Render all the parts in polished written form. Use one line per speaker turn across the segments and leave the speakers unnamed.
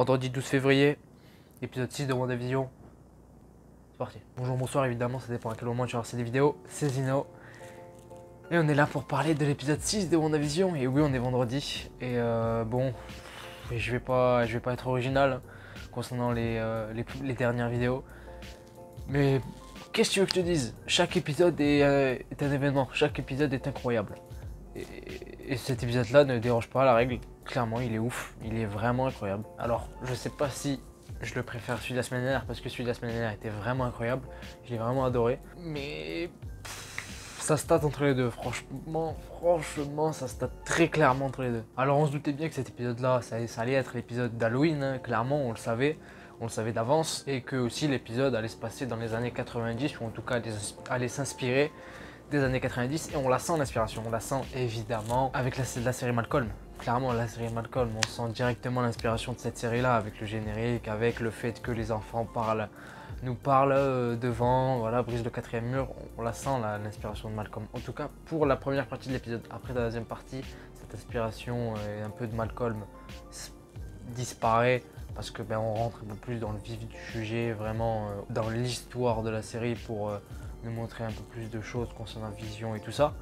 Vendredi 12 février, épisode 6 de WandaVision. C'est parti. Bonjour, bonsoir, évidemment, ça dépend à quel moment tu vas cette vidéo. C'est Zino. Et on est là pour parler de l'épisode 6 de WandaVision. Et oui, on est vendredi. Et bon, je vais pas être original concernant les dernières vidéos. Mais qu'est-ce que tu veux que je te dise? Chaque épisode est un événement. Chaque épisode est incroyable. Et cet épisode-là ne déroge pas à la règle. Clairement, il est ouf. Il est vraiment incroyable. Alors, je sais pas si je le préfère celui de la semaine dernière parce que celui de la semaine dernière était vraiment incroyable. Je l'ai vraiment adoré. Mais ça se tâte entre les deux. Franchement, ça se tâte très clairement entre les deux. Alors, on se doutait bien que cet épisode-là, ça allait être l'épisode d'Halloween. Hein. Clairement, on le savait. On le savait d'avance. Et que aussi l'épisode allait se passer dans les années 90 ou en tout cas allait s'inspirer des années 90 et on la sent l'inspiration, on la sent évidemment avec la série Malcolm. Clairement la série Malcolm, on sent directement l'inspiration de cette série là avec le générique, avec le fait que les enfants nous parlent devant, voilà, brise le quatrième mur, on la sent l'inspiration de Malcolm. En tout cas pour la première partie de l'épisode. Après dans la deuxième partie, cette inspiration et un peu de Malcolm disparaît parce que on rentre un peu plus dans le vif du sujet, vraiment dans l'histoire de la série pour nous montrer un peu plus de choses concernant Vision et tout ça,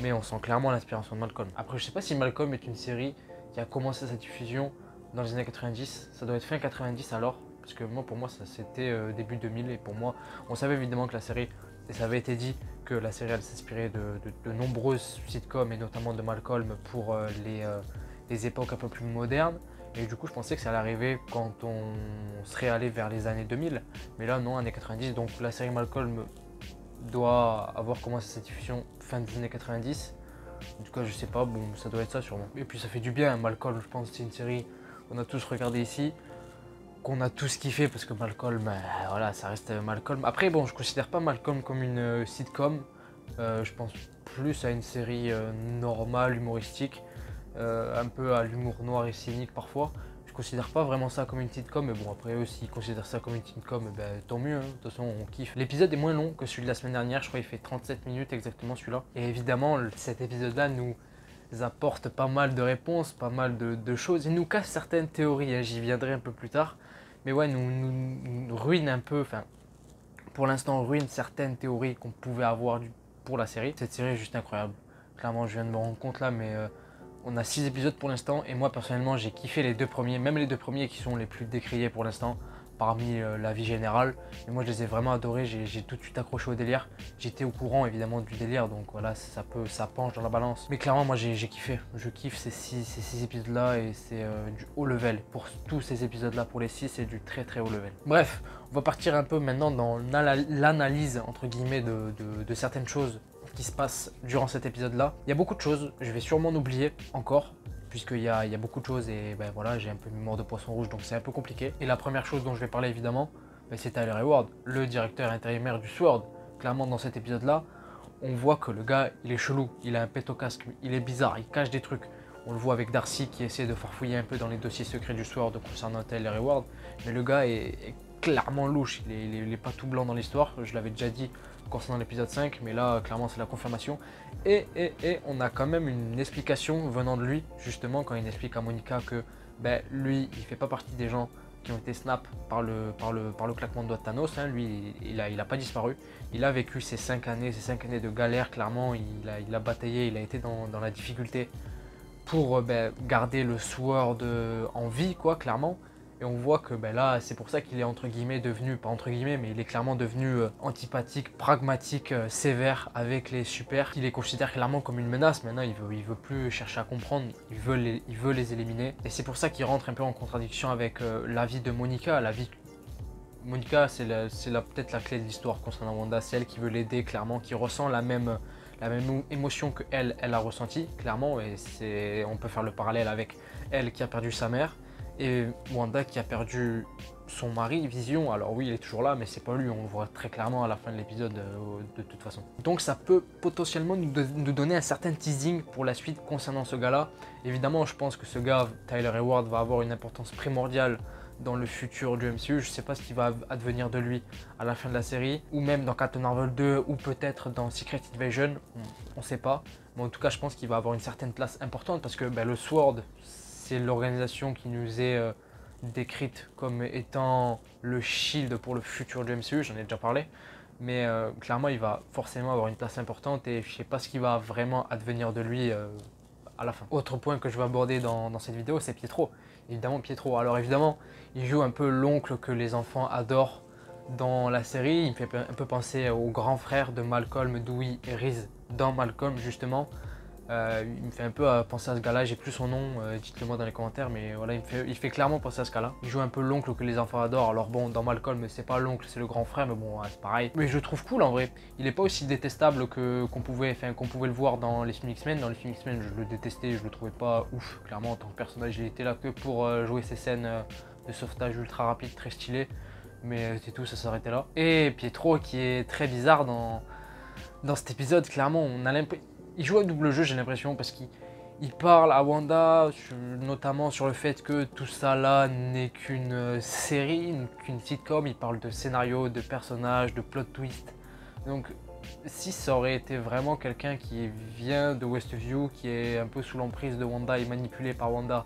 mais on sent clairement l'inspiration de Malcolm. Après, je sais pas si Malcolm est une série qui a commencé sa diffusion dans les années 90, ça doit être fin 90 alors, parce que pour moi ça c'était début 2000 et pour moi on savait évidemment que la série, et ça avait été dit que la série elle s'inspirait de nombreuses sitcoms et notamment de Malcolm pour les époques un peu plus modernes. Et du coup, je pensais que ça allait arriver quand on serait allé vers les années 2000. Mais là, non, années 90. Donc la série Malcolm doit avoir commencé sa diffusion fin des années 90. En tout cas, je sais pas, bon, ça doit être ça sûrement. Et puis ça fait du bien, Malcolm, je pense que c'est une série qu'on a tous regardé ici, qu'on a tous kiffé parce que Malcolm, voilà, ça reste Malcolm. Après, bon, je considère pas Malcolm comme une sitcom. Je pense plus à une série normale, humoristique, un peu à l'humour noir et cynique parfois. Je considère pas vraiment ça comme une sitcom, mais bon, après eux, s'ils considèrent ça comme une sitcom, tant mieux, hein. De toute façon, on kiffe. L'épisode est moins long que celui de la semaine dernière, je crois qu'il fait 37 minutes exactement celui-là. Et évidemment, cet épisode-là nous apporte pas mal de réponses, pas mal de choses. Il nous casse certaines théories, hein, j'y viendrai un peu plus tard. Mais ouais, nous ruine un peu, enfin, pour l'instant, ruine certaines théories qu'on pouvait avoir pour la série. Cette série est juste incroyable. Clairement, je viens de me rendre compte là, mais on a 6 épisodes pour l'instant et moi personnellement j'ai kiffé les deux premiers, même les deux premiers qui sont les plus décriés pour l'instant parmi la vie générale. Et moi je les ai vraiment adorés, j'ai tout de suite accroché au délire. J'étais au courant évidemment du délire, donc voilà, ça penche dans la balance. Mais clairement moi j'ai kiffé, je kiffe ces six épisodes là et c'est du haut level. Pour tous ces épisodes là, pour les 6 c'est du très très haut level. Bref, on va partir un peu maintenant dans l'analyse entre guillemets de certaines choses qui se passe durant cet épisode là. Il y a beaucoup de choses, je vais sûrement en oublier encore puisqu'il y a beaucoup de choses et voilà, j'ai un peu une mémoire de poisson rouge donc c'est un peu compliqué. Et la première chose dont je vais parler évidemment, c'est Tyler Hayward, le directeur intérimaire du SWORD. Clairement dans cet épisode là, on voit que le gars il est chelou, il a un pet au casque, il est bizarre, il cache des trucs. On le voit avec Darcy qui essaie de farfouiller un peu dans les dossiers secrets du SWORD concernant Tyler Hayward, mais le gars est clairement louche, il est pas tout blanc dans l'histoire, je l'avais déjà dit concernant l'épisode 5, mais là clairement c'est la confirmation. Et on a quand même une explication venant de lui, justement quand il explique à Monica que lui il fait pas partie des gens qui ont été snap par le claquement de doigts de Thanos, hein. Lui il a pas disparu, il a vécu ces 5 années de galère, clairement il a bataillé, il a été dans la difficulté pour garder le SWORD en vie quoi, clairement. Et on voit que là, c'est pour ça qu'il est entre guillemets devenu, pas entre guillemets, mais il est clairement devenu antipathique, pragmatique, sévère avec les super. Il les considère clairement comme une menace. Maintenant, il veut plus chercher à comprendre, il veut les éliminer. Et c'est pour ça qu'il rentre un peu en contradiction avec l'avis de Monica. Monica, c'est peut-être la clé de l'histoire concernant Wanda. C'est elle qui veut l'aider, clairement, qui ressent la même émotion que elle a ressenti, clairement. Et on peut faire le parallèle avec elle qui a perdu sa mère. Et Wanda qui a perdu son mari, Vision. Alors oui, il est toujours là, mais c'est pas lui, on le voit très clairement à la fin de l'épisode de toute façon. Donc ça peut potentiellement nous donner un certain teasing pour la suite concernant ce gars-là. Évidemment, je pense que ce gars, Tyler Hayward, va avoir une importance primordiale dans le futur du MCU. Je sais pas ce qui va advenir de lui à la fin de la série, ou même dans Captain Marvel 2, ou peut-être dans Secret Invasion, on sait pas. Mais en tout cas, je pense qu'il va avoir une certaine place importante parce que le SWORD, c'est l'organisation qui nous est décrite comme étant le Shield pour le futur du MCU, j'en ai déjà parlé. Mais clairement, il va forcément avoir une place importante et je sais pas ce qui va vraiment advenir de lui à la fin. Autre point que je vais aborder dans cette vidéo, c'est Pietro. Évidemment, Pietro. Alors évidemment, il joue un peu l'oncle que les enfants adorent dans la série. Il me fait un peu penser au grand frère de Malcolm, Dewey et Reese dans Malcolm justement. Il me fait un peu penser à ce gars-là, j'ai plus son nom, dites-le moi dans les commentaires, mais voilà, il fait clairement penser à ce gars-là. Il joue un peu l'oncle que les enfants adorent, alors bon, dans Malcolm, c'est pas l'oncle, c'est le grand frère, mais bon, c'est pareil. Mais je trouve cool en vrai, il est pas aussi détestable qu'on pouvait le voir dans les films X-Men. Dans les films X-Men, je le détestais, je le trouvais pas ouf, clairement, en tant que personnage, il était là que pour jouer ces scènes de sauvetage ultra rapide, très stylé, mais c'est tout, ça s'arrêtait là. Et Pietro, qui est très bizarre dans cet épisode, clairement, on a l'impression... Il joue à double jeu, j'ai l'impression, parce qu'il parle à Wanda, notamment sur le fait que tout ça là n'est qu'une série, qu'une sitcom. Il parle de scénario, de personnages, de plot twist. Donc, si ça aurait été vraiment quelqu'un qui vient de Westview, qui est un peu sous l'emprise de Wanda et manipulé par Wanda,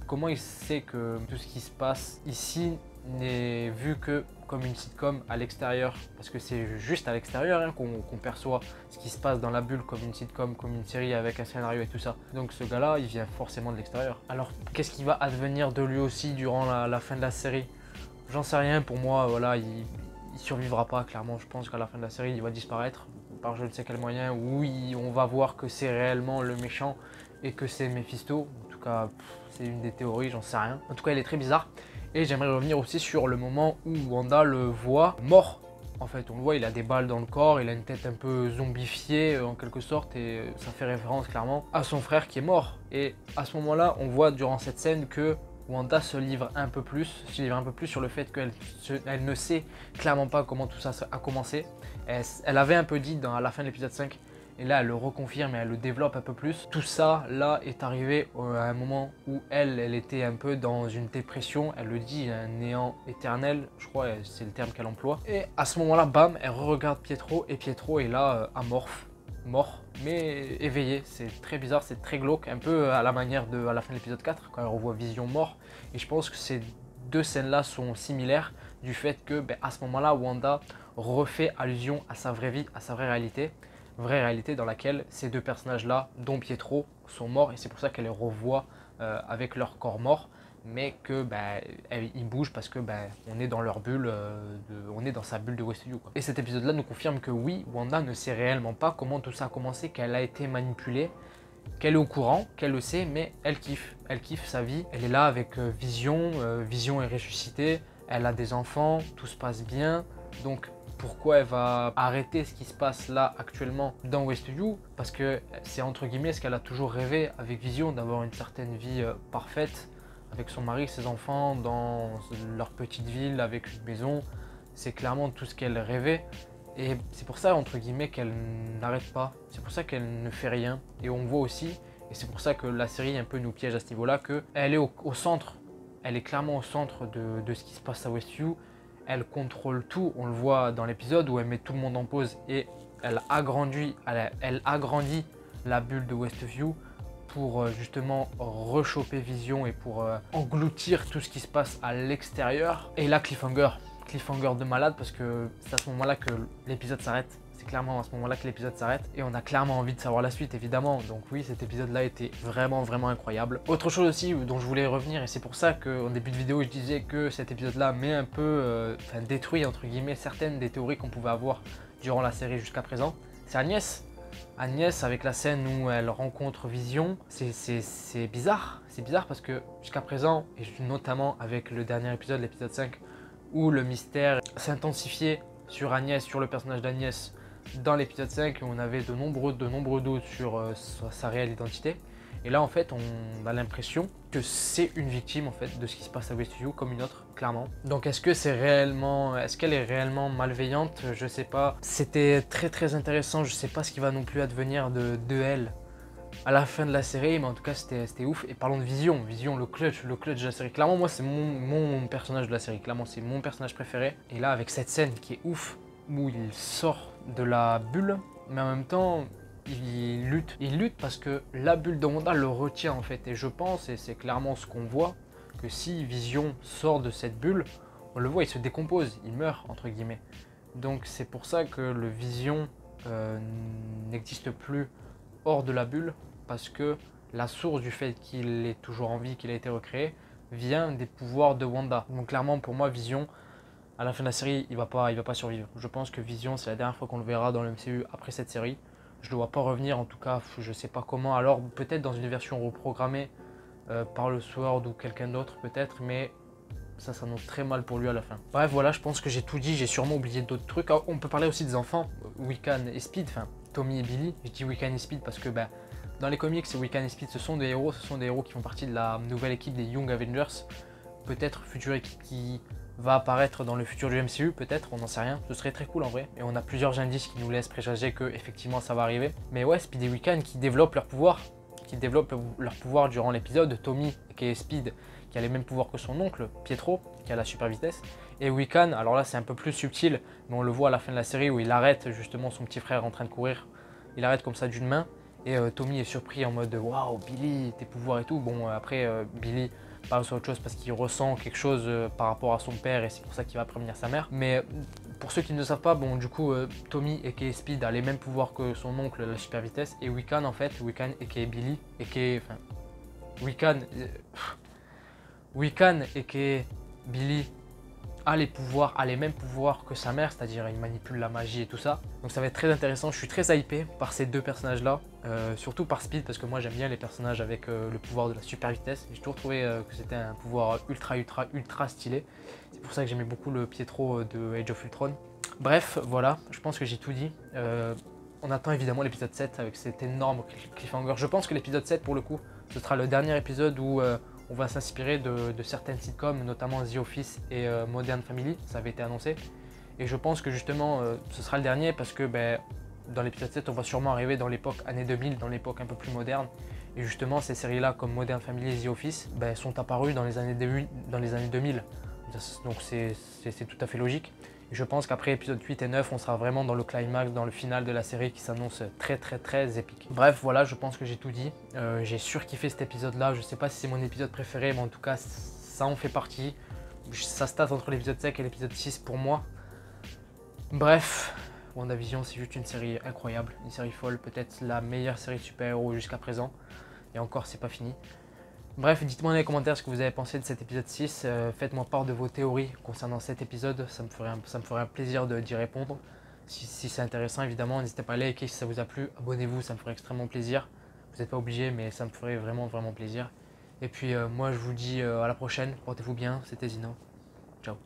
comment il sait que tout ce qui se passe ici n'est vu que comme une sitcom à l'extérieur, parce que c'est juste à l'extérieur hein, qu'on perçoit ce qui se passe dans la bulle comme une sitcom, comme une série avec un scénario et tout ça. Donc ce gars-là, il vient forcément de l'extérieur. Alors qu'est-ce qui va advenir de lui aussi durant la fin de la série? J'en sais rien, pour moi, voilà, il survivra pas, clairement. Je pense qu'à la fin de la série, il va disparaître par je ne sais quel moyen. Oui, on va voir que c'est réellement le méchant et que c'est Mephisto. En tout cas, c'est une des théories, j'en sais rien. En tout cas, il est très bizarre. Et j'aimerais revenir aussi sur le moment où Wanda le voit mort. En fait, on le voit, il a des balles dans le corps, il a une tête un peu zombifiée en quelque sorte, et ça fait référence clairement à son frère qui est mort. Et à ce moment-là, on voit durant cette scène que Wanda se livre un peu plus sur le fait qu'elle ne sait clairement pas comment tout ça a commencé. Elle avait un peu dit à la fin de l'épisode 5, et là elle le reconfirme et elle le développe un peu plus. Tout ça là est arrivé à un moment où elle était un peu dans une dépression, elle le dit, un néant éternel, je crois c'est le terme qu'elle emploie. Et à ce moment là, bam, elle regarde Pietro et Pietro est là amorphe, mort, mais éveillé. C'est très bizarre, c'est très glauque, un peu à la manière à la fin de l'épisode 4, quand elle revoit Vision mort. Et je pense que ces deux scènes-là sont similaires du fait que à ce moment-là, Wanda refait allusion à sa vraie vie, à sa vraie réalité dans laquelle ces deux personnages-là, dont Pietro, sont morts, et c'est pour ça qu'elle les revoit avec leur corps mort, mais que ils bougent parce que on est dans leur bulle, on est dans sa bulle de Westview, quoi. Et cet épisode-là nous confirme que oui, Wanda ne sait réellement pas comment tout ça a commencé, qu'elle a été manipulée, qu'elle est au courant, qu'elle le sait, mais elle kiffe sa vie. Elle est là avec Vision, Vision est ressuscitée, elle a des enfants, tout se passe bien, donc pourquoi elle va arrêter ce qui se passe là actuellement dans Westview? Parce que c'est entre guillemets ce qu'elle a toujours rêvé avec Vision, d'avoir une certaine vie parfaite avec son mari, ses enfants, dans leur petite ville, avec une maison. C'est clairement tout ce qu'elle rêvait. Et c'est pour ça, entre guillemets, qu'elle n'arrête pas. C'est pour ça qu'elle ne fait rien. Et on voit aussi, et c'est pour ça que la série un peu nous piège à ce niveau-là, qu'elle est au centre. Elle est clairement au centre de ce qui se passe à Westview. Elle contrôle tout, on le voit dans l'épisode où elle met tout le monde en pause et elle agrandit la bulle de Westview pour justement rechoper Vision et pour engloutir tout ce qui se passe à l'extérieur. Et là, cliffhanger de malade, parce que c'est à ce moment-là que l'épisode s'arrête. C'est clairement à ce moment-là que l'épisode s'arrête et on a clairement envie de savoir la suite, évidemment. Donc oui, cet épisode-là était vraiment incroyable. Autre chose aussi dont je voulais revenir, et c'est pour ça qu'en début de vidéo je disais que cet épisode-là met un peu, détruit entre guillemets certaines des théories qu'on pouvait avoir durant la série jusqu'à présent, c'est Agnès. Agnès, avec la scène où elle rencontre Vision, c'est bizarre. C'est bizarre parce que jusqu'à présent, et notamment avec le dernier épisode, l'épisode 5, où le mystère s'intensifiait sur Agnès, sur le personnage d'Agnès, dans l'épisode 5, on avait de nombreux doutes sur sa réelle identité. Et là, en fait, on a l'impression que c'est une victime en fait de ce qui se passe à Westview comme une autre, clairement. Donc, est-ce qu'elle est réellement malveillante? Je sais pas. C'était très intéressant. Je sais pas ce qui va non plus advenir de elle à la fin de la série, mais en tout cas, c'était ouf. Et parlons de Vision, le clutch de la série. Clairement, moi, c'est mon personnage de la série. Clairement, c'est mon personnage préféré. Et là, avec cette scène qui est ouf, où il sort de la bulle, mais en même temps il lutte parce que la bulle de Wanda le retient en fait, et je pense, et c'est clairement ce qu'on voit, que si Vision sort de cette bulle, on le voit, il se décompose, il meurt, entre guillemets. Donc c'est pour ça que le Vision n'existe plus hors de la bulle, parce que la source du fait qu'il est toujours en vie, qu'il a été recréé, vient des pouvoirs de Wanda. Donc clairement, pour moi, Vision, à la fin de la série, il va pas survivre. Je pense que Vision, c'est la dernière fois qu'on le verra dans le MCU après cette série. Je ne le vois pas revenir, en tout cas, je sais pas comment. Alors peut-être dans une version reprogrammée par le Sword ou quelqu'un d'autre peut-être, mais ça s'annonce très mal pour lui à la fin. Bref, voilà, je pense que j'ai tout dit, j'ai sûrement oublié d'autres trucs. Alors, on peut parler aussi des enfants, Wiccan et Speed, enfin Tommy et Billy. Je dis Wiccan et Speed parce que dans les comics, Wiccan et Speed, ce sont des héros qui font partie de la nouvelle équipe des Young Avengers. Peut-être future équipe qui va apparaître dans le futur du MCU, peut-être, on n'en sait rien. Ce serait très cool en vrai. Et on a plusieurs indices qui nous laissent présager que effectivement ça va arriver. Mais ouais, Speed et Wiccan qui développent leur pouvoir, durant l'épisode. Tommy, qui est Speed, qui a les mêmes pouvoirs que son oncle, Pietro, qui a la super vitesse. Et Wiccan, alors là c'est un peu plus subtil, mais on le voit à la fin de la série où il arrête justement son petit frère en train de courir. Il arrête comme ça d'une main. Et Tommy est surpris en mode waouh, Billy, tes pouvoirs et tout. Bon, après, Billy parle sur autre chose parce qu'il ressent quelque chose par rapport à son père et c'est pour ça qu'il va prévenir sa mère. Mais pour ceux qui ne le savent pas, bon, du coup, Tommy aka Speed a les mêmes pouvoirs que son oncle, la super vitesse. Et Wiccan, en fait, Wiccan aka Billy, enfin, Wiccan aka Billy a les mêmes pouvoirs que sa mère, c'est-à-dire il manipule la magie et tout ça. Donc ça va être très intéressant, je suis très hypé par ces deux personnages-là, surtout par Speed parce que moi j'aime bien les personnages avec le pouvoir de la super vitesse. J'ai toujours trouvé que c'était un pouvoir ultra stylé. C'est pour ça que j'aimais beaucoup le Pietro de Age of Ultron. Bref, voilà, je pense que j'ai tout dit. On attend évidemment l'épisode 7 avec cet énorme cliffhanger. Je pense que l'épisode 7 pour le coup, ce sera le dernier épisode où on va s'inspirer de certaines sitcoms, notamment The Office et Modern Family, ça avait été annoncé. Et je pense que justement ce sera le dernier parce que dans l'épisode 7 on va sûrement arriver dans l'époque années 2000, dans l'époque un peu plus moderne. Et justement ces séries là comme Modern Family et The Office sont apparues dans les années 2000. Donc c'est tout à fait logique. Et je pense qu'après épisode 8 et 9 on sera vraiment dans le climax, dans le final de la série qui s'annonce très épique. Bref voilà, je pense que j'ai tout dit. J'ai surkiffé cet épisode là, je sais pas si c'est mon épisode préféré mais en tout cas ça en fait partie. Ça se tasse entre l'épisode 5 et l'épisode 6 pour moi. Bref, WandaVision c'est juste une série incroyable, une série folle, peut-être la meilleure série de super-héros jusqu'à présent. Et encore c'est pas fini. Bref, dites-moi dans les commentaires ce que vous avez pensé de cet épisode 6. Faites-moi part de vos théories concernant cet épisode. Ça me ferait un plaisir d'y répondre. Si c'est intéressant, évidemment, n'hésitez pas à liker si ça vous a plu. Abonnez-vous, ça me ferait extrêmement plaisir. Vous n'êtes pas obligé, mais ça me ferait vraiment plaisir. Et puis moi, je vous dis à la prochaine. Portez-vous bien. C'était Zino. Ciao.